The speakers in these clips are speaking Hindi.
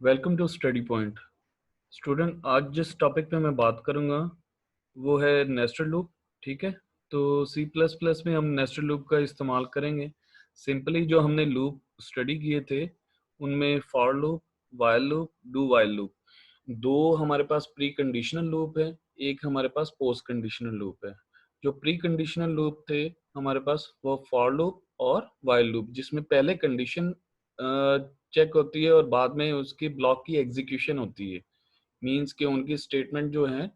Welcome to study point. Student, आज जिस टॉपिक पे मैं बात करूंगा वो है नेस्टेड लूप। ठीक है, तो सी प्लस प्लस में हम नेस्टेड लूप का इस्तेमाल करेंगे। सिंपली जो हमने लूप स्टडी किए थे उनमें for loop, while loop, do while loop, दो हमारे पास प्री कंडीशनल लूप है, एक हमारे पास पोस्ट कंडीशनल लूप है। जो प्री कंडीशनल लूप थे हमारे पास वो फॉर लूप और वाइल लूप, जिसमें पहले कंडीशन चेक होती है और बाद में उसकी ब्लॉक की एग्जीक्यूशन होती है। मींस कि उनकी स्टेटमेंट जो है,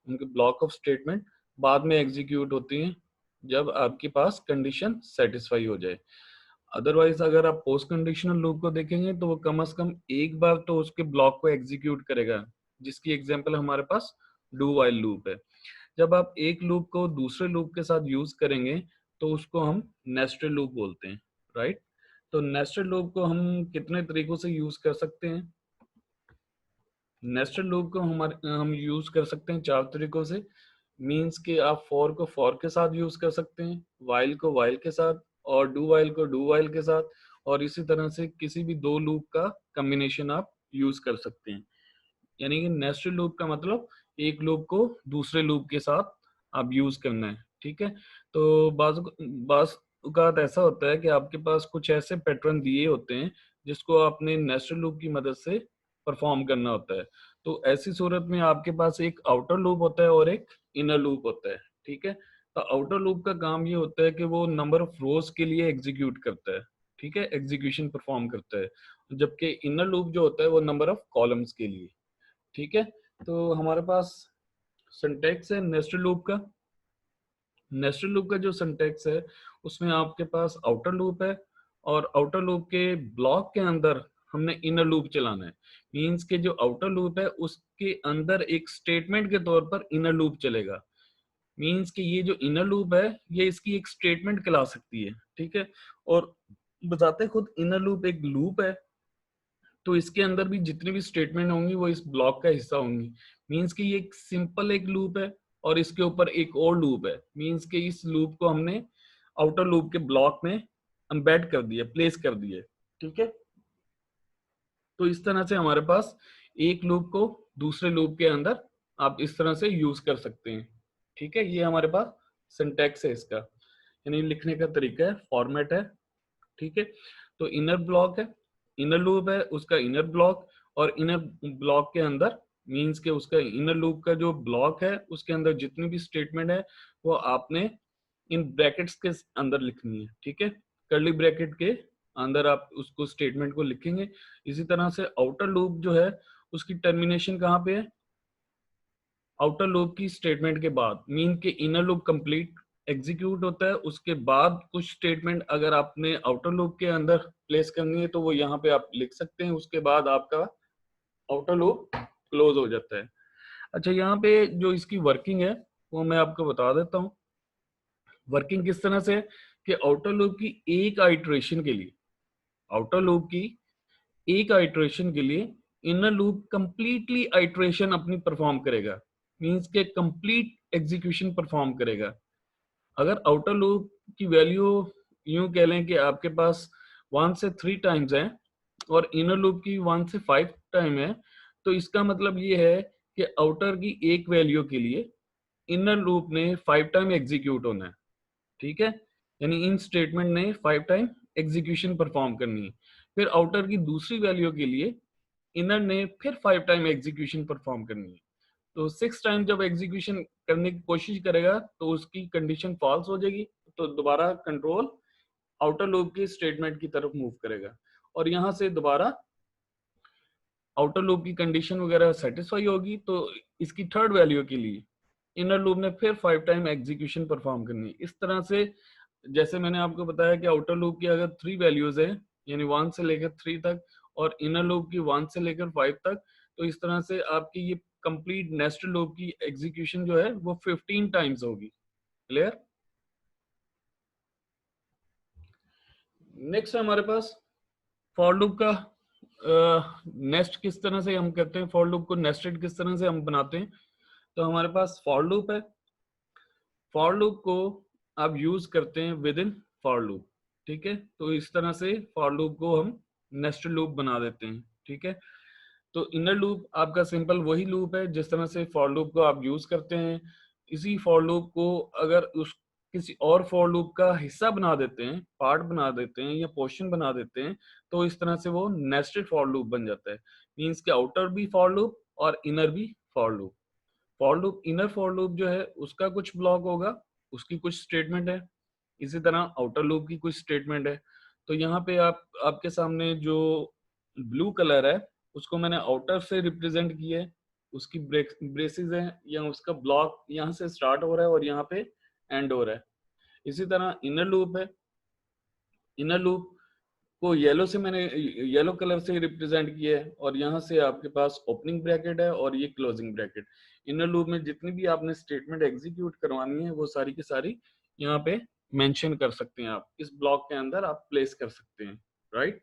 उनके ब्लॉक ऑफ स्टेटमेंट बाद में एग्जीक्यूट होती हैं जब आपके पास कंडीशन सेटिस्फाई हो जाए। अदरवाइज अगर आप पोस्ट कंडीशनल लूप को देखेंगे तो वो कम से कम एक बार तो उसके ब्लॉक को एग्जीक्यूट करेगा, जिसकी एग्जांपल हमारे पास डू वाइल लूप है। जब आप एक लूप को दूसरे लूप के साथ यूज करेंगे तो उसको हम नेस्टेड लूप बोलते हैं, राइट। तो नेस्टेड लूप को हम कितने तरीकों से यूज कर सकते हैं? नेस्टेड लूप को हम यूज कर सकते हैं चार तरीकों से। मींस कि आप फॉर को फॉर के साथ यूज कर सकते हैं, वाइल को वाइल के साथ, और डू वाइल को डू वाइल के साथ, और इसी तरह से किसी भी दो लूप का कॉम्बिनेशन आप यूज कर सकते हैं। यानी कि नेस्टेड लूप का मतलब एक लूप को दूसरे लूप के साथ आप यूज करना है। ठीक है, तो बाज औकात ऐसा होता है कि आपके पास कुछ ऐसे पैटर्न दिए होते हैं जिसको आपने नेस्टेड लूप की मदद से परफॉर्म करना होता है। तो ऐसी सूरत में आपके पास एक आउटर लूप होता है और एक इनर लूप होता है। ठीक है, तो आउटर लूप का काम ये होता है कि वो नंबर ऑफ रोज के लिए एग्जीक्यूट करता है। ठीक है, एग्जीक्यूशन परफॉर्म करता है, जबकि इनर लूप जो होता है वो नंबर ऑफ कॉलम्स के लिए। ठीक है, तो हमारे पास सिंटैक्स है नेस्टेड लूप का। नेस्टेड लूप का जो सिंटैक्स है उसमें आपके पास आउटर लूप है, और आउटर लूप के ब्लॉक के अंदर हमने इनर लूप चलाना है। मींस के जो आउटर लूप है उसके अंदर एक स्टेटमेंट के तौर पर इनर लूप चलेगा। मींस कि ये जो इनर लूप है ये इसकी एक स्टेटमेंट कहला सकती है। ठीक है, और बताते खुद इनर लूप एक लूप है, तो इसके अंदर भी जितनी भी स्टेटमेंट होंगी वो इस ब्लॉक का हिस्सा होंगी। मींस कि ये एक सिंपल एक लूप है और इसके ऊपर एक और लूप है। मींस कि इस लूप को हमने आउटर लूप के ब्लॉक में एम्बेड कर दिया, प्लेस कर दिया। ठीक है, तो इस तरह से हमारे पास एक लूप को दूसरे लूप के अंदर आप इस तरह से यूज कर सकते हैं। ठीक है, ये हमारे पास सिंटैक्स है इसका, यानी लिखने का तरीका है, फॉर्मेट है। ठीक है, तो इनर ब्लॉक है, इनर लूप है, उसका इनर ब्लॉक, और इनर ब्लॉक के अंदर मींस के उसका इनर लूप का जो ब्लॉक है उसके अंदर जितनी भी स्टेटमेंट है वो आपने इन ब्रैकेट्स के अंदर लिखनी है। ठीक है, कर्ली ब्रैकेट के अंदर आप उसको स्टेटमेंट को लिखेंगे। इसी तरह से आउटर लूप जो है उसकी टर्मिनेशन कहाँ पे है? आउटर लूप की स्टेटमेंट के बाद। मीन के इनर लूप कंप्लीट एग्जीक्यूट होता है, उसके बाद कुछ स्टेटमेंट अगर आपने आउटर लूप के अंदर प्लेस करनी है तो वो यहाँ पे आप लिख सकते हैं, उसके बाद आपका आउटर लूप क्लोज हो जाता है। अच्छा, यहाँ पे जो इसकी वर्किंग है वो मैं आपको बता देता हूँ। वर्किंग किस तरह से है कि आउटर लूप की एक आइट्रेशन के लिए, आउटर लूप की एक आइट्रेशन के लिए इनर लूप कंप्लीटली आइट्रेशन अपनी परफॉर्म करेगा। मींस के कंप्लीट एग्जीक्यूशन परफॉर्म करेगा। अगर आउटर लूप की वैल्यू यूं कह लें कि आपके पास 1 से 3 टाइम्स है और इनर लूप की 1 से 5 टाइम है, तो इसका मतलब ये है कि आउटर की एक वैल्यू के लिए इनर लूप ने 5 टाइम एग्जीक्यूट होना है। ठीक है, यानी इन स्टेटमेंट ने 5 टाइम एग्जीक्यूशन परफॉर्म करनी है। फिर आउटर की दूसरी वैल्यू के लिए इनर ने फिर 5 टाइम एग्जीक्यूशन परफॉर्म करनी है। तो 6 टाइम जब एग्जीक्यूशन करने की कोशिश करेगा तो उसकी कंडीशन फॉल्स हो जाएगी, तो दोबारा कंट्रोल आउटर लूप की स्टेटमेंट की तरफ मूव करेगा, और यहाँ से दोबारा आउटर लूप की कंडीशन वगैरह सेटिस्फाई होगी तो इसकी थर्ड वैल्यू के लिए इनर लूप ने फिर 5 टाइम एग्जीक्यूशन परफॉर्म करनी है। इस तरह से जैसे मैंने आपको बताया कि आउटर लूप की अगर 3 वैल्यूज है, यानी 1 से लेकर 3 तक, और इनर लूप की 1 से लेकर 5 तक, तो इस तरह से आपकी ये कंप्लीट नेस्टेड लूप की एग्जीक्यूशन जो है वो 15 टाइम्स होगी। क्लियर? नेक्स्ट है हमारे पास फॉर लूप का नेस्ट किस तरह से हम करते हैं, फॉर लूप को नेस्टेड किस तरह से हम बनाते हैं। तो हमारे पास फॉर लूप है, फॉर लूप को आप यूज करते हैं विद इन फॉर लूप। ठीक है, तो इस तरह से फॉर लूप को हम नेस्टेड लूप बना देते हैं। ठीक है, तो इनर लूप आपका सिंपल वही लूप है जिस तरह से फॉर लूप को आप यूज करते हैं। इसी फॉर लूप को अगर उस किसी और फॉर लूप का हिस्सा बना देते हैं, पार्ट बना देते हैं या पोर्शन बना देते हैं, तो इस तरह से वो नेस्टेड फॉर लूप बन जाता है। मीन्स कि आउटर भी फॉर लूप और इनर भी for loop. For loop, inner for loop जो है उसका कुछ ब्लॉक होगा, उसकी कुछ स्टेटमेंट है। इसी तरह आउटर लूप की कुछ स्टेटमेंट है। तो यहाँ पे आपके सामने जो ब्लू कलर है उसको मैंने आउटर से रिप्रेजेंट किया है, उसकी ब्रेसेस है या उसका ब्लॉक यहाँ से स्टार्ट हो रहा है और यहाँ पे एंड हो रहा है। इसी तरह इनर लूप है, इनर लूप को येलो से मैंने येलो कलर से रिप्रेजेंट किया है और यहाँ से आपके पास ओपनिंग ब्रैकेट है और ये क्लोजिंग ब्रैकेट। इनर लूप में जितनी भी आपने स्टेटमेंट एग्जीक्यूट करवानी है वो सारी की सारी यहाँ पे मेंशन कर सकते हैं, आप इस ब्लॉक के अंदर आप प्लेस कर सकते हैं, राइट।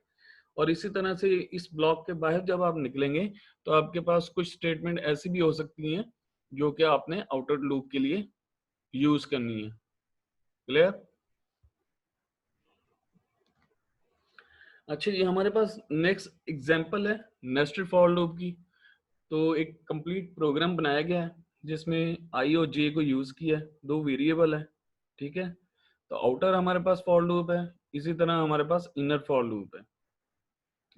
और इसी तरह से इस ब्लॉक के बाहर जब आप निकलेंगे तो आपके पास कुछ स्टेटमेंट ऐसी भी हो सकती हैं जो कि आपने आउटर लूप के लिए यूज करनी है। क्लियर? अच्छा, ये हमारे पास नेक्स्ट एग्जांपल है नेस्टेड फॉर लूप की। तो एक कंप्लीट प्रोग्राम बनाया गया है जिसमें आई और जे को यूज किया है, दो वेरिएबल है, ठीक है। तो आउटर हमारे पास फॉर लूप है, इसी तरह हमारे पास इनर फॉर लूप है।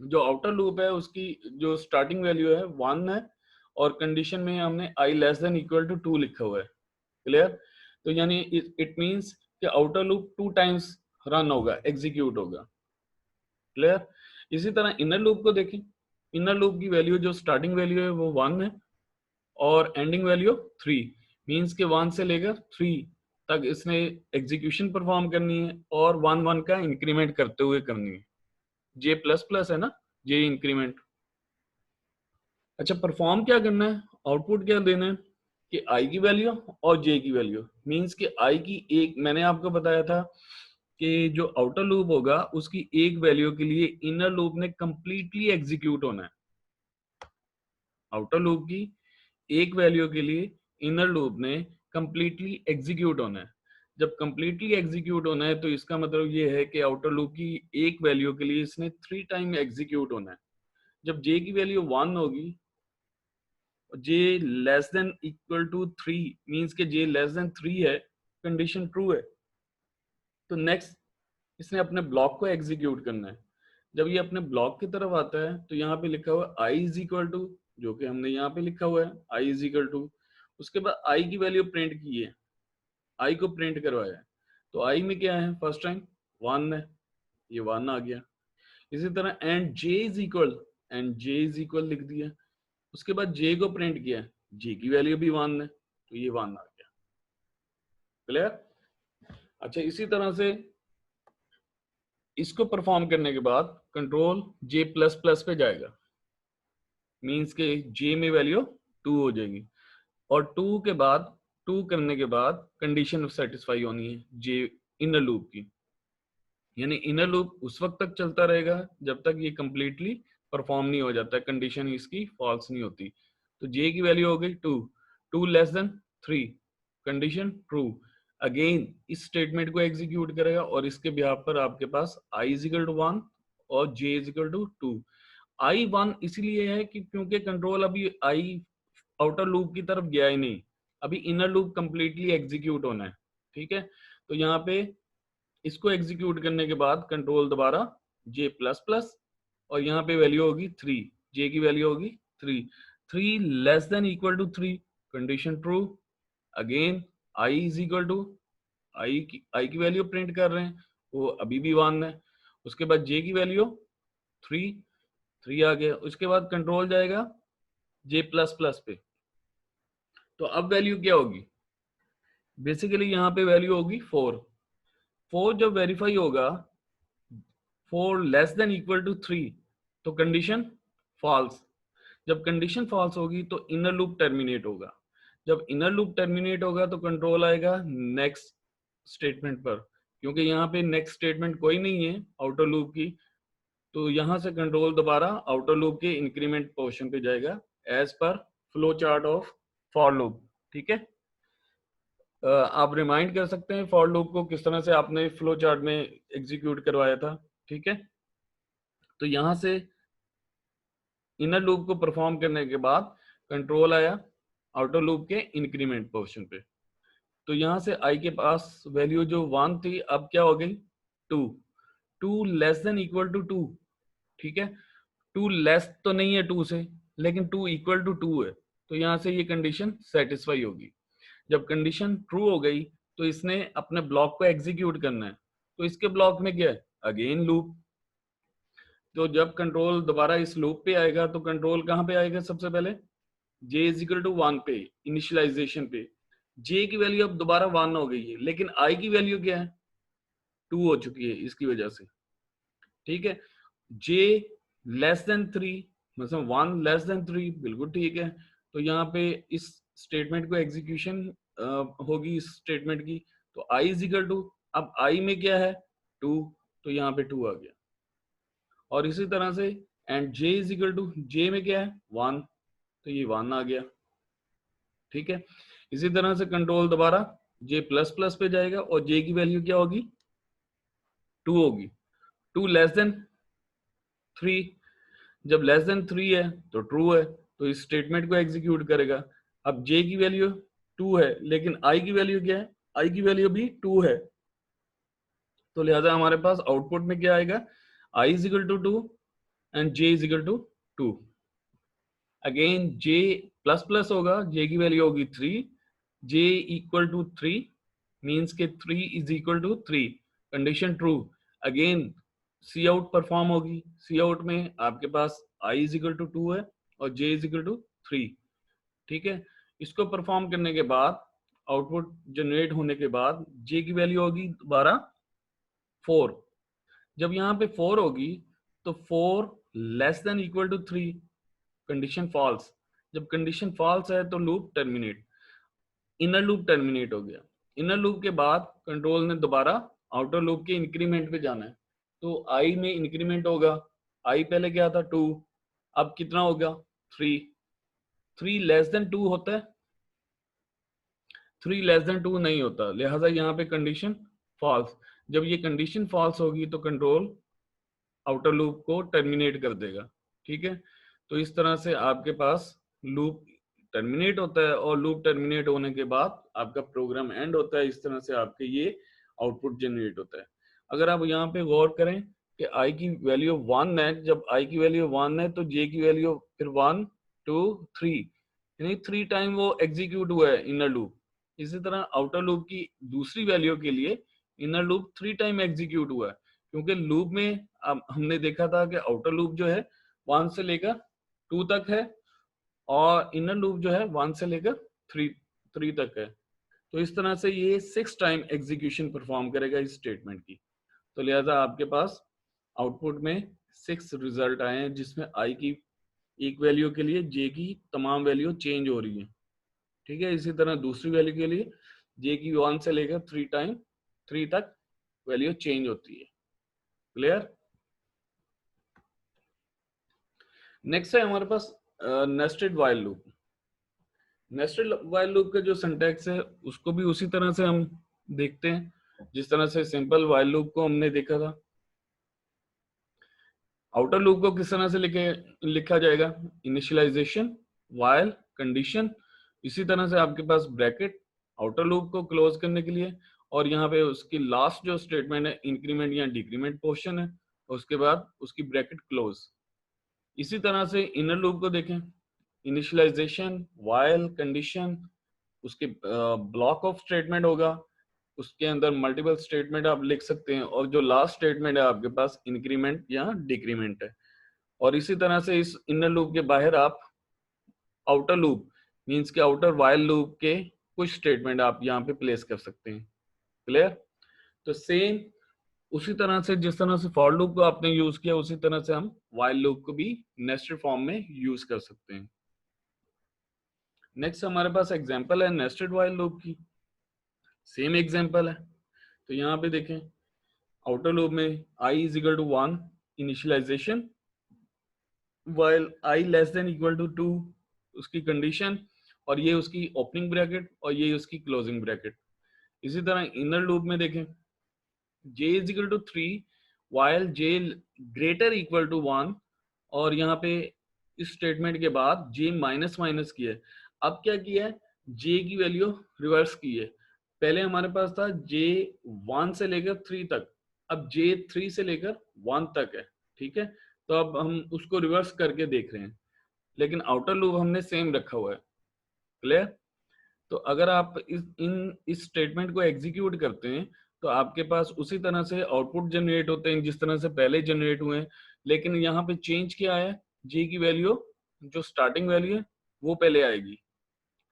जो आउटर लूप है उसकी जो स्टार्टिंग वैल्यू है 1 है और कंडीशन में हमने आई लेस देन इक्वल टू 2 लिखा हुआ है। क्लियर? तो यानी इट मींस कि आउटर लूप 2 टाइम्स रन होगा, एग्जीक्यूट होगा। क्लियर? इसी तरह इनर लूप को देखें। इनर लूप की वैल्यू जो स्टार्टिंग वैल्यू है वो 1 है और एंडिंग वैल्यू 3। मींस के 1 से लेकर 3 तक इसने एग्जीक्यूशन परफॉर्म करनी है और 1 1 का इंक्रीमेंट करते हुए करनी है। जे प्लस प्लस है ना, जे इंक्रीमेंट। अच्छा, परफॉर्म क्या करना है, आउटपुट क्या देना है कि आई की वैल्यू और जे की वैल्यू। मींस कि आई की एक, मैंने आपको बताया था कि जो आउटर लूप होगा उसकी एक वैल्यू के लिए इनर लूप ने कंप्लीटली एग्जीक्यूट होना है। आउटर लूप की एक वैल्यू के लिए इनर लूप ने कंप्लीटली एग्जीक्यूट होना है। जब कंप्लीटली एग्जीक्यूट होना है तो इसका मतलब ये है कि आउटर लूप की एक वैल्यू के लिए इसने 3 टाइम एग्जीक्यूट होना है। जब जे की वैल्यू 1 होगी, J less than equal to 3 means के जे लेस देन 3 है, कंडीशन ट्रू है, तो नेक्स्ट इसने अपने ब्लॉक को एग्जीक्यूट करना है। जब ये अपने ब्लॉक की तरफ आता है तो यहाँ पे लिखा हुआ है आई इज इक्वल टू, जो कि हमने यहाँ पे लिखा हुआ है आई इज इक्वल टू। उसके बाद आई की वैल्यू प्रिंट की है, आई को प्रिंट करवाया है। तो आई में क्या है, फर्स्ट टाइम 1 है, ये 1 आ गया। इसी तरह and J is equal, and J is equal लिख दिया। उसके बाद जे को प्रिंट किया, जे की वैल्यू भी 1 है, तो ये 1 आ गया। क्लियर? अच्छा, इसी तरह से इसको परफॉर्म करने के बाद कंट्रोल जे प्लस प्लस पे जाएगा। मींस के जे में वैल्यू 2 हो जाएगी और 2 के बाद, 2 करने के बाद कंडीशन सेटिस्फाई होनी है जे इनर लूप की। यानी इनर लूप उस वक्त तक चलता रहेगा जब तक ये कंप्लीटली परफॉर्म नहीं हो जाता, कंडीशन इसकी फॉल्स नहीं होती। तो जे की वैल्यू हो गई 2, 2 less then 3, condition true. Again इस स्टेटमेंट को एग्जीक्यूट करेगा और इसके बिहाफ पर आपके पास आई इज इक्वल टू 1 और जे इज इक्वल टू 2। आई 1 इसलिए है कि क्योंकि कंट्रोल अभी आई आउटर लूप की तरफ गया ही नहीं, अभी इनर लूप कंप्लीटली एग्जीक्यूट होना है, ठीक है। तो यहाँ पे इसको एग्जीक्यूट करने के बाद कंट्रोल दोबारा जे प्लस प्लस और यहाँ पे वैल्यू होगी 3, जे की वैल्यू होगी 3, 3 less than equal to 3, condition true. Again I is equal to, I की वैल्यू प्रिंट कर रहे हैं, वो अभी भी 1 है। उसके बाद जे की वैल्यू 3, 3 आ गया। उसके बाद कंट्रोल जाएगा जे प्लस प्लस पे। तो अब वैल्यू क्या होगी, बेसिकली यहाँ पे वैल्यू होगी 4। 4 जब वेरीफाई होगा 4 लेस देन इक्वल टू 3, तो कंडीशन फॉल्स। जब कंडीशन फॉल्स होगी तो इनर लूप टर्मिनेट होगा। जब इनर लूप टर्मिनेट होगा तो कंट्रोल आएगा नेक्स्ट स्टेटमेंट पर, क्योंकि यहाँ पे नेक्स्ट स्टेटमेंट कोई नहीं है आउटर लूप की। तो यहाँ से कंट्रोल दोबारा आउटर लूप के इंक्रीमेंट पोर्शन पे जाएगा as per flow chart of for loop, ठीक है। आप रिमाइंड कर सकते हैं फॉर लूप को किस तरह से आपने फ्लो चार्ट में एग्जीक्यूट करवाया था, ठीक है। तो यहाँ से इनर लूप को परफॉर्म करने के बाद कंट्रोल आया आउटर लूप के इंक्रीमेंट पोर्शन पे। तो यहां से आई के पास वैल्यू जो 1 थी अब क्या हो गई 2। 2 लेस देन इक्वल टू 2, ठीक है। 2 लेस तो नहीं है 2 से, लेकिन 2 इक्वल टू 2 है, तो यहां से ये कंडीशन सेटिस्फाई होगी। जब कंडीशन ट्रू हो गई तो इसने अपने ब्लॉक को एग्जीक्यूट करना है। तो इसके ब्लॉक में क्या है, अगेन लूप। तो जब कंट्रोल दोबारा इस लूप पे आएगा तो कंट्रोल कहां पे आएगा, सबसे पहले j इज इक्वल टू 1 पे, इनिशियलाइजेशन पे। j की वैल्यू अब दोबारा 1 हो गई है, लेकिन i की वैल्यू क्या है 2 हो चुकी है इसकी वजह से, ठीक है। j लेस देन 3, मतलब 1 लेस देन 3, बिल्कुल ठीक है। तो यहाँ पे इस स्टेटमेंट को एग्जीक्यूशन होगी इस स्टेटमेंट की। तो i इज इक्वल टू, अब i में क्या है 2, तो यहाँ पे 2 आ गया। और इसी तरह से and j is equal to, j में क्या है 1, तो ये 1 आ गया, ठीक है। इसी तरह से कंट्रोल दोबारा j प्लस प्लस पे जाएगा और j की वैल्यू क्या होगी 2 होगी। 2 लेस देन 3, जब लेस देन 3 है तो ट्रू है, तो इस स्टेटमेंट को एग्जीक्यूट करेगा। अब j की वैल्यू 2 है, लेकिन i की वैल्यू क्या है, i की वैल्यू भी 2 है, तो लिहाजा हमारे पास आउटपुट में क्या आएगा, i is equal to 2 and j is equal to 2। Again j plus plus होगा, j की वैल्यू होगी 3, j इक्वल टू 3 मीन्स के 3 is equal to 3, condition true. Again cout perform होगी, सी आउट में आपके पास i इज इक्वल टू 2 है और j इज इक्वल टू 3, ठीक है। इसको परफॉर्म करने के बाद आउटपुट जनरेट होने के बाद j की वैल्यू होगी दोबारा 4। जब यहाँ पे 4 होगी तो 4 less than equal to 3, condition false. जब कंडीशन फॉल्स है तो loop terminate, inner loop terminate हो गया। इनर लूप के बाद कंट्रोल ने दोबारा आउटर लूप के इंक्रीमेंट पे जाना है। तो आई में इंक्रीमेंट होगा, आई पहले क्या था 2, अब कितना होगा 3। 3 लेस देन 2 होता है, 3 लेस देन 2 नहीं होता, लिहाजा यहाँ पे कंडीशन फॉल्स। जब ये कंडीशन फॉल्स होगी तो कंट्रोल आउटर लूप को टर्मिनेट कर देगा, ठीक है। तो इस तरह से आपके पास लूप टर्मिनेट होता है और लूप टर्मिनेट होने के बाद आपका प्रोग्राम एंड होता है। इस तरह से आपके ये आउटपुट जनरेट होता है। अगर आप यहाँ पे गौर करें कि i की वैल्यू 1 है, जब i की वैल्यू 1 है तो j की वैल्यू फिर 1 2 3, यानी 3 टाइम वो एग्जीक्यूट हुआ है इनर लूप। इसी तरह आउटर लूप की दूसरी वैल्यू के लिए इनर लूप 3 टाइम एग्जीक्यूट हुआ है, क्योंकि लूप में अब हमने देखा था कि आउटर लूप जो है 1 से लेकर 2 तक है और इनर लूप जो है 1 से लेकर 3 तक है। तो इस तरह से ये 6 टाइम एग्जीक्यूशन परफॉर्म करेगा इस स्टेटमेंट की। तो लिहाजा आपके पास आउटपुट में 6 रिजल्ट आए हैं, जिसमें आई की एक वैल्यू के लिए जे की तमाम वैल्यू चेंज हो रही है, ठीक है। इसी तरह दूसरी वैल्यू के लिए जे की 1 से लेकर 3 तक वैल्यू चेंज होती है। क्लियर। नेक्स्ट है हमारे पास nested while loop. Nested while loop का जो सिंटैक्स है उसको भी उसी तरह से हम देखते हैं जिस तरह से सिंपल व्हाइल लूप को हमने देखा था। आउटर लूप को किस तरह से लिखा जाएगा, इनिशियलाइजेशन व्हाइल कंडीशन, इसी तरह से आपके पास ब्रैकेट आउटर लूप को क्लोज करने के लिए, और यहाँ पे उसकी लास्ट जो स्टेटमेंट है इंक्रीमेंट या डिक्रीमेंट पोर्शन है, उसके बाद उसकी ब्रैकेट क्लोज। इसी तरह से इनर लूप को देखें, इनिशियलाइजेशन व्हाइल कंडीशन, उसके ब्लॉक ऑफ स्टेटमेंट होगा, उसके अंदर मल्टीपल स्टेटमेंट आप लिख सकते हैं, और जो लास्ट स्टेटमेंट है आपके पास इंक्रीमेंट या डिक्रीमेंट है। और इसी तरह से इस इनर लूप के बाहर आप आउटर लूप मींस के आउटर व्हाइल लूप के कुछ स्टेटमेंट आप यहाँ पे प्लेस कर सकते हैं। क्लियर। तो सेम उसी तरह से जिस तरह से फॉर लूप को आपने यूज किया उसी तरह से हम व्हाइल लूप को भी नेस्टेड फॉर्म में यूज कर सकते हैं। नेक्स्ट हमारे पास एग्जांपल है नेस्टेड व्हाइल लूप की, सेम एग्जांपल है। तो यहाँ पे देखें आउटर लूप में i is equal to 1 initialization, while i less than equal to 2 उसकी कंडीशन, और ये उसकी ओपनिंग ब्रैकेट और ये उसकी क्लोजिंग ब्रैकेट। इसी तरह इनर लूप में देखें j is equal to 3 while j greater equal to 1, और यहाँ पे इस स्टेटमेंट के बाद जे माइनस माइनस किया है। अब क्या किया है, जे की वैल्यू रिवर्स की है। पहले हमारे पास था जे 1 से लेकर 3 तक, अब जे 3 से लेकर 1 तक है। ठीक है, तो अब हम उसको रिवर्स करके देख रहे हैं, लेकिन आउटर लूप हमने सेम रखा हुआ है। क्लियर? तो अगर आप इस स्टेटमेंट को एग्जीक्यूट करते हैं तो आपके पास उसी तरह से आउटपुट जनरेट होते हैं जिस तरह से पहले जनरेट हुए हैं, लेकिन यहाँ पे चेंज क्या है, जे की वैल्यू जो स्टार्टिंग वैल्यू है वो पहले आएगी,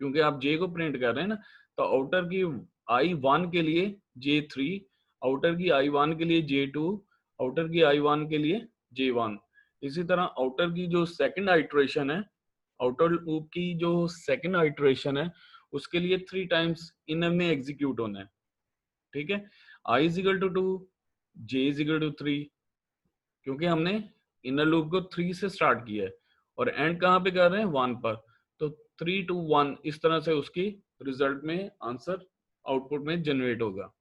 क्योंकि आप जे को प्रिंट कर रहे हैं ना। तो आउटर की I1 के लिए J3, आउटर की I1 के लिए J2, आउटर की I1 के लिए J1। इसी तरह आउटर की जो सेकंड आइट्रेशन है, आउटर लूप की जो सेकंड आइट्रेशन है उसके लिए 3 टाइम्स इनर में एग्जीक्यूट होना है। ठीक है, I is equal to 2, J is equal to 3, क्योंकि हमने इनर लूप को 3 से स्टार्ट किया है और एंड कहाँ पे कर रहे हैं, 1 पर। तो 3 to 1 इस तरह से उसकी रिजल्ट में आंसर आउटपुट में जनरेट होगा।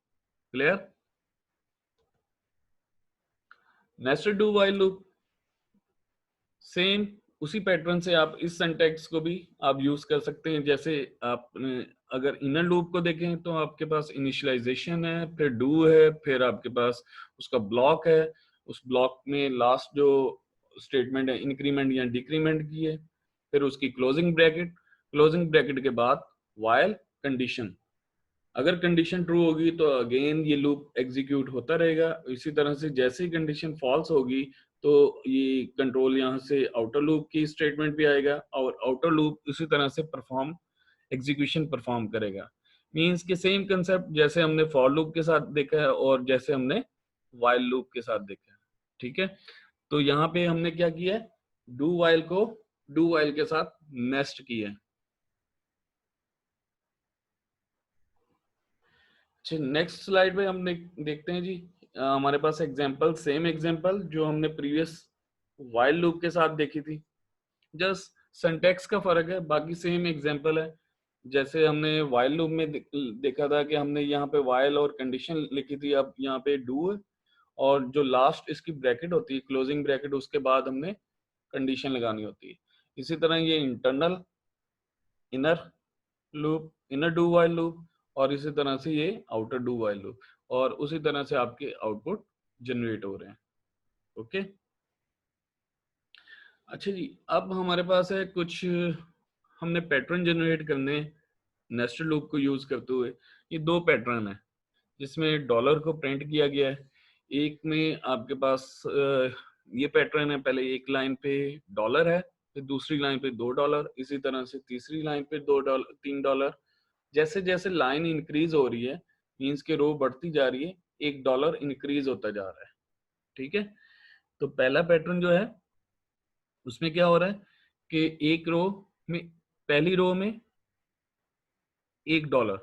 Clear? Nested do while loop, same उसी पैटर्न से आप इस सिंटैक्स को भी आप यूज कर सकते हैं। जैसे आप अगर इनर लूप को देखें तो आपके पास इनिशियलाइजेशन है, फिर डू है, फिर आपके पास उसका ब्लॉक है, उस ब्लॉक में लास्ट जो स्टेटमेंट है इंक्रीमेंट या डिक्रीमेंट की है, फिर उसकी क्लोजिंग ब्रैकेट, क्लोजिंग ब्रैकेट के बाद व्हाइल कंडीशन। अगर कंडीशन ट्रू होगी तो अगेन ये लूप एग्जीक्यूट होता रहेगा। इसी तरह से जैसे ही कंडीशन फॉल्स होगी तो ये कंट्रोल यहाँ से आउटर लूप की स्टेटमेंट भी आएगा और आउटर लूप इसी तरह से परफॉर्म एग्जीक्यूशन परफॉर्म करेगा। मींस के सेम कंसेप्ट जैसे हमने फॉर लूप के साथ देखा है और जैसे हमने व्हाइल लूप के साथ देखा है। ठीक है, तो यहाँ पे हमने क्या किया है, डू व्हाइल को डू व्हाइल के साथ नेस्ट किया है। अच्छा, नेक्स्ट स्लाइड पे हम देखते हैं जी। हमारे पास एग्जांपल, सेम एग्जांपल जो हमने प्रीवियस व्हाइल लूप के साथ देखी थी, जस्ट सिंटैक्स का फर्क है, बाकी सेम एग्जांपल है। जैसे हमने व्हाइल लूप में देखा था कि हमने यहाँ पे व्हाइल और कंडीशन लिखी थी, अब यहाँ पे डू है और जो लास्ट इसकी ब्रैकेट होती है क्लोजिंग ब्रैकेट, उसके बाद हमने कंडीशन लगानी होती है। इसी तरह ये internal inner loop, inner do while loop, और इसी तरह से ये आउटर डू वाइल लूप, और उसी तरह से आपके आउटपुट जनरेट हो रहे हैं। ओके, अच्छा जी, अब हमारे पास है कुछ, हमने पैटर्न जनरेट करने नेस्टेड लूप को यूज करते हुए। ये दो पैटर्न है जिसमें डॉलर को प्रिंट किया गया है। एक में आपके पास ये पैटर्न है, पहले एक लाइन पे डॉलर है, फिर दूसरी लाइन पे $2, इसी तरह से तीसरी लाइन पे $2, $3। जैसे जैसे लाइन इंक्रीज हो रही है, मीन्स के रो बढ़ती जा रही है, $1 इंक्रीज होता जा रहा है। ठीक है, तो पहला पैटर्न जो है उसमें क्या हो रहा है कि एक रो में, पहली रो में $1,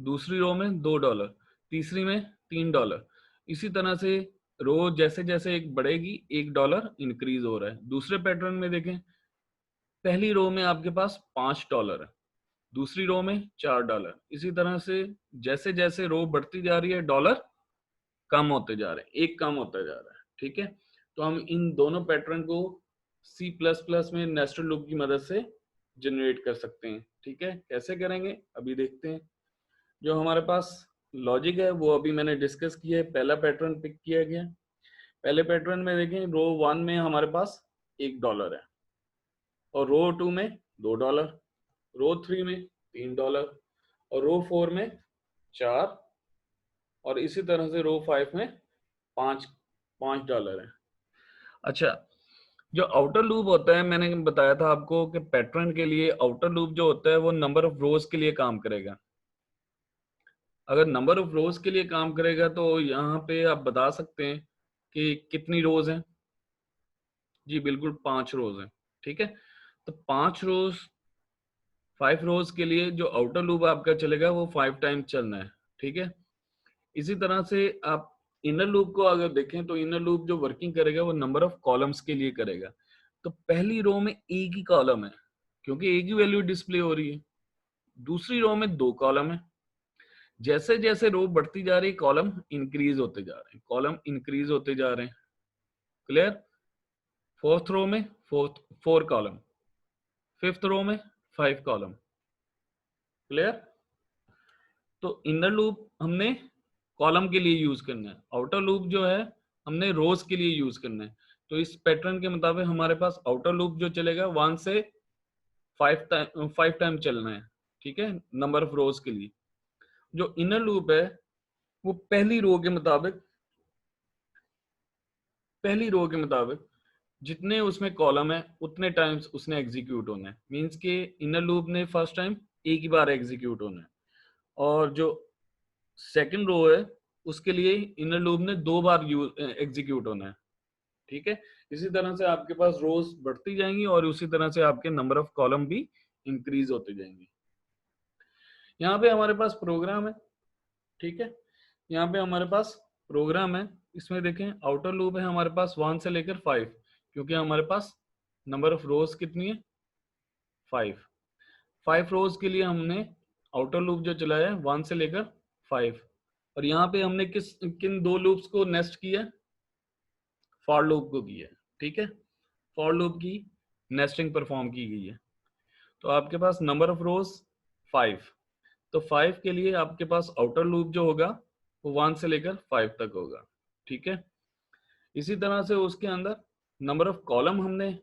दूसरी रो में $2, तीसरी में $3। इसी तरह से रो जैसे जैसे एक बढ़ेगी $1 इंक्रीज हो रहा है। दूसरे पैटर्न में देखें, पहली रो में आपके पास $5 है, दूसरी रो में $4। इसी तरह से जैसे जैसे रो बढ़ती जा रही है डॉलर कम होते जा रहे हैं, एक कम होता जा रहा है। ठीक है, तो हम इन दोनों पैटर्न को C++ में नेस्टेड लूप की मदद से जनरेट कर सकते हैं। ठीक है, कैसे करेंगे अभी देखते हैं। जो हमारे पास लॉजिक है वो अभी मैंने डिस्कस किया है। पहला पैटर्न पिक किया गया, पहले पैटर्न में देखें रो 1 में हमारे पास $1 है और रो 2 में $2, रो 3 में $3 और रो 4 में 4, और इसी तरह से रो 5 में $5 है। अच्छा, जो आउटर लूप होता है, मैंने बताया था आपको कि पैटर्न के लिए आउटर लूप जो होता है वो नंबर ऑफ रोज के लिए काम करेगा। अगर नंबर ऑफ रोज के लिए काम करेगा तो यहाँ पे आप बता सकते हैं कि कितनी रोज हैं। जी बिल्कुल, 5 रोज हैं। ठीक है, तो 5 रोज के लिए जो आउटर लूप आपका चलेगा वो 5 टाइम चलना है। ठीक है, इसी तरह से आप इनर लूप को अगर देखें तो इनर लूप जो वर्किंग करेगा वो नंबर ऑफ कॉलम्स के लिए करेगा। तो पहली रो में एक ही कॉलम है क्योंकि एक ही वैल्यू डिस्प्ले हो रही है, दूसरी रो में 2 कॉलम है। जैसे जैसे रो बढ़ती जा रही है कॉलम इंक्रीज होते जा रहे हैं, कॉलम इंक्रीज होते जा रहे हैं। क्लियर? फोर्थ रो में 4 कॉलम, फिफ्थ रो में 5 कॉलम। क्लियर? तो इनर लूप हमने कॉलम के लिए यूज करना है, आउटर लूप जो है हमने रोज के लिए यूज करना है। तो इस पैटर्न के मुताबिक हमारे पास आउटर लूप जो चलेगा 1 से 5 टाइम चलना है, ठीक है, नंबर ऑफ रोज के लिए। जो इनर लूप है वो पहली रो के मुताबिक जितने उसमें कॉलम है उतने टाइम्स उसने एग्जीक्यूट होना है। मींस के इनर लूप ने फर्स्ट टाइम एक ही बार एग्जीक्यूट होना है, और जो सेकंड रो है उसके लिए इनर लूप ने 2 बार एग्जीक्यूट होना है, ठीक है। इसी तरह से आपके पास रोज बढ़ती जाएंगी और उसी तरह से आपके नंबर ऑफ कॉलम भी इंक्रीज होते जाएंगे। यहाँ पे हमारे पास प्रोग्राम है, ठीक है, यहाँ पे हमारे पास प्रोग्राम है। इसमें देखें आउटर लूप है हमारे पास 1 से लेकर 5, क्योंकि हमारे पास नंबर ऑफ रोज कितनी है 5 रोज के लिए हमने आउटर लूप जो चलाया है 1 से लेकर 5। और यहाँ पे हमने किन 2 लूप्स को नेस्ट किया, फॉर लूप को किया है, ठीक है। फॉर लूप की नेस्टिंग परफॉर्म की गई है। तो आपके पास नंबर ऑफ रोज 5, तो 5 के लिए आपके पास आउटर लूप जो होगा वो 1 से लेकर 5 तक होगा, ठीक है। इसी तरह से उसके अंदर नंबर ऑफ कॉलम हमने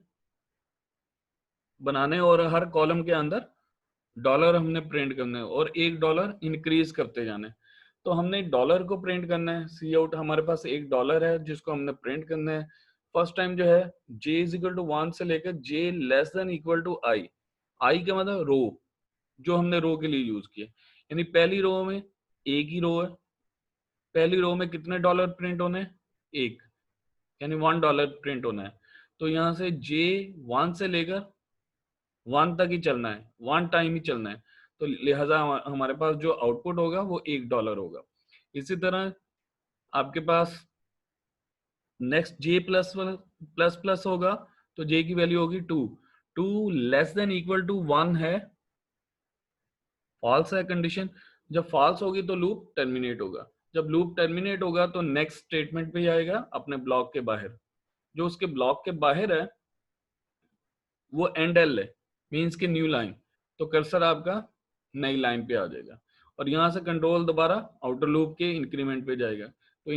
बनाने और हर कॉलम के अंदर डॉलर हमने प्रिंट करने और $1 इंक्रीज करते जाने। तो हमने डॉलर को प्रिंट करना है, सी आउट हमारे पास $1 है जिसको हमने प्रिंट करना है। फर्स्ट टाइम जो है j इज इक्वल टू 1 से लेकर j less than equal to I, I का मतलब रो, जो हमने रो के लिए यूज किया। यानी पहली रो में एक ही रो है, पहली रो में कितने डॉलर प्रिंट होने हैं, एक, यानी $1 प्रिंट होना है। तो यहाँ से j 1 से लेकर 1 तक ही चलना है, 1 टाइम ही चलना है। तो लिहाजा हमारे पास जो आउटपुट होगा वो $1 होगा। इसी तरह आपके पास next j plus plus plus होगा, तो j की वैल्यू होगी 2, 2 लेस देन इक्वल टू 1 है, फॉल्स है कंडीशन। जब फॉल्स होगी तो लूप टर्मिनेट होगा। जब लूप टर्मिनेट होगा तो नेक्स्ट स्टेटमेंट पे जाएगा अपने ब्लॉक के बाहर। जो उसके ब्लॉक के बाहर है वो एंड एल है, मीन्स की न्यू लाइन। तो कर्सर आपका नई लाइन पे आ जाएगा और यहाँ से कंट्रोल दोबारा आउटर लूप के इंक्रीमेंट पे जाएगा। तो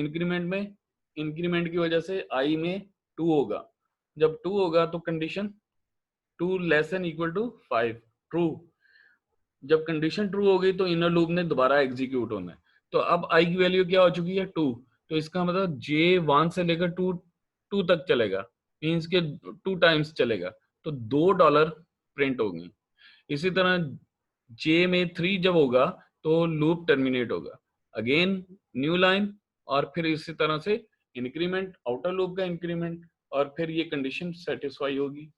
इंक्रीमेंट की वजह से आई में 2 होगा। जब 2 होगा तो condition 2 less than equal to 5 true. जब कंडीशन ट्रू हो गई तो इनर लूप ने दोबारा एग्जीक्यूट होना है। तो अब आई की वैल्यू क्या हो चुकी है 2, तो इसका मतलब जे 1 से लेकर 2 तक चलेगा, मीन्स के 2 टाइम्स चलेगा, तो $2 प्रिंट होगी। इसी तरह जे में 3 जब होगा तो लूप टर्मिनेट होगा, अगेन न्यू लाइन, और फिर इसी तरह से इंक्रीमेंट, आउटर लूप का इंक्रीमेंट, और फिर ये कंडीशन सेटिस्फाई होगी।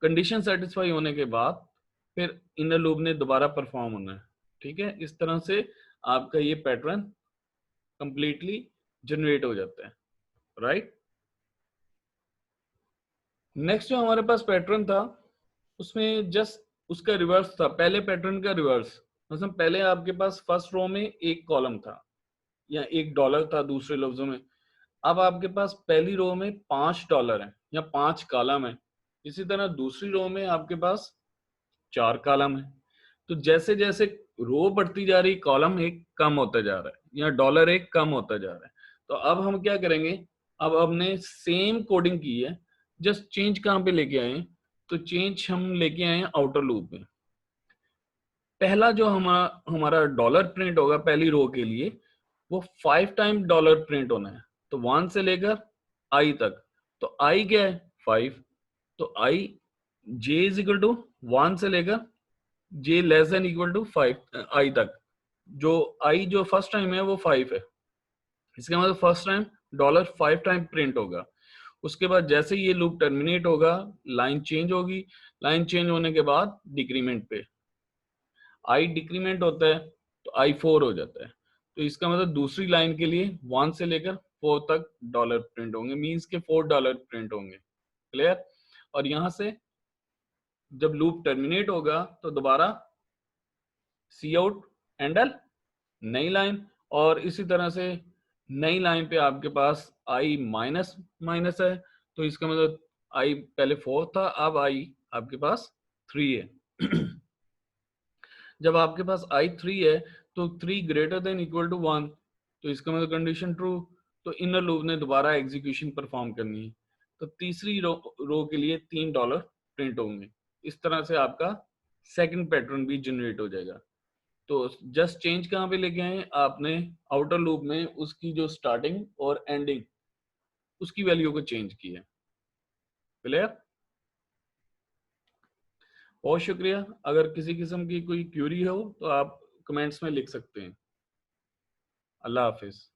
कंडीशन सेटिस्फाई होने के बाद फिर इनर लूप ने दोबारा परफॉर्म होना है, ठीक है। इस तरह से आपका ये पैटर्न कंप्लीटली जनरेट हो जाता है, राइट। नेक्स्ट जो हमारे पास पैटर्न था उसमें जस्ट उसका रिवर्स था, पहले पैटर्न का रिवर्स। मतलब पहले आपके पास फर्स्ट रो में एक कॉलम था या $1 था दूसरे लफ्जों में। अब आपके पास पहली रो में $5 है या 5 कॉलम है। इसी तरह दूसरी रो में आपके पास 4 कॉलम है। तो जैसे जैसे रो बढ़ती जा रही कॉलम एक कम होता जा रहा है या डॉलर एक कम होता जा रहा है। तो अब हम क्या करेंगे, अब हमने सेम कोडिंग की है, जस्ट चेंज कहाँ पे लेके आए, तो चेंज हम लेके आए आउटर लूप में। पहला जो हमारा डॉलर प्रिंट होगा पहली रो के लिए वो 5 टाइम डॉलर प्रिंट होना है, तो 1 से लेकर आई तक। तो आई क्या है 5, तो I j is equal to 1 से लेकर j less than equal to 5 I तक। जो आई जो फर्स्ट टाइम है वो 5 है, इसका मतलब फर्स्ट टाइम $5 टाइम प्रिंट होगा। उसके बाद जैसे ये लूप टर्मिनेट होगा लाइन चेंज होगी, लाइन चेंज होने के बाद डिक्रीमेंट पे आई डिक्रीमेंट होता है तो आई 4 हो जाता है। तो इसका मतलब दूसरी लाइन के लिए 1 से लेकर 4 तक डॉलर प्रिंट होंगे, मीन्स के $4 प्रिंट होंगे। क्लियर? और यहां से जब लूप टर्मिनेट होगा तो दोबारा सी आउट एंडल नई लाइन, और इसी तरह से नई लाइन पे आपके पास आई माइनस माइनस है तो इसका मतलब आई पहले 4 था, अब आई आपके पास 3 है। जब आपके पास आई 3 है तो 3 ग्रेटर देन इक्वल टू 1, तो इसका मतलब कंडीशन ट्रू। तो इनर लूप ने दोबारा एग्जीक्यूशन परफॉर्म करनी है, तो तीसरी रो के लिए $3 प्रिंट होंगे। इस तरह से आपका सेकंड पैटर्न भी जनरेट हो जाएगा। तो जस्ट चेंज कहाँ पे लेके आए आपने, आउटर लूप में उसकी जो स्टार्टिंग और एंडिंग उसकी वैल्यू को चेंज किया। क्लियर? बहुत शुक्रिया। अगर किसी किस्म की कोई क्यूरी हो तो आप कमेंट्स में लिख सकते हैं। अल्लाह हाफिज।